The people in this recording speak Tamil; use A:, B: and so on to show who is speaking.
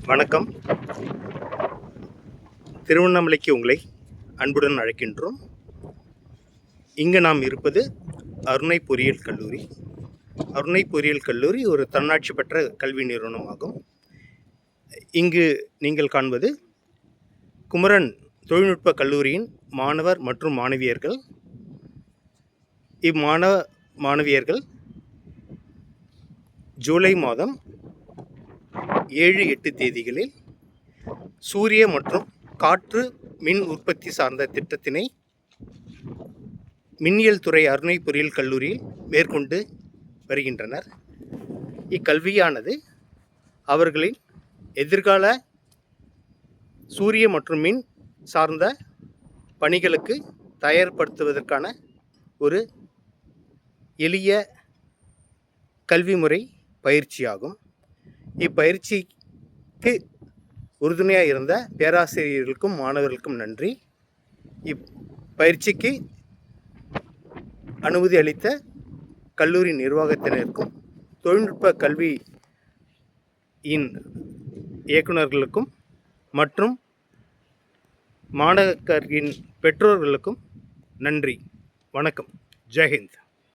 A: வணக்கம். திருவண்ணாமலைக்கு உங்களை அன்புடன் அழைக்கின்றோம். இங்கு நாம் இருப்பது அருணை பொறியியல் கல்லூரி. அருணை பொறியியல் கல்லூரி ஒரு தன்னாட்சி பெற்ற கல்வி நிறுவனமாகும். இங்கு நீங்கள் காண்பது குமரன் தொழில்நுட்ப கல்லூரியின் மாணவர் மற்றும் மாணவியர்கள். மாணவியர்கள் ஜூலை மாதம் 7-8 தேதிகளில் சூரிய மற்றும் காற்று மின் உற்பத்தி சார்ந்த திட்டத்தினை மின்னியல் துறை அருணை பொறியியல் கல்லூரியில் மேற்கொண்டு வருகின்றனர். இக்கல்வியானது அவர்களின் எதிர்கால சூரிய மற்றும் மின் சார்ந்த பணிகளுக்கு தயார்படுத்துவதற்கான ஒரு எளிய கல்வி முறை பயிற்சியாகும். இப்பயிற்சிக்கு உறுதுணையாக இருந்த பேராசிரியர்களுக்கும் மாணவர்களுக்கும் நன்றி. இப்பயிற்சிக்கு அனுமதி அளித்த கல்லூரி நிர்வாகத்தினருக்கும் தொழில்நுட்ப கல்வியின் இயக்குநர்களுக்கும் மற்றும் மாணவர்களின் பெற்றோர்களுக்கும் நன்றி. வணக்கம். ஜெய்ஹிந்த்.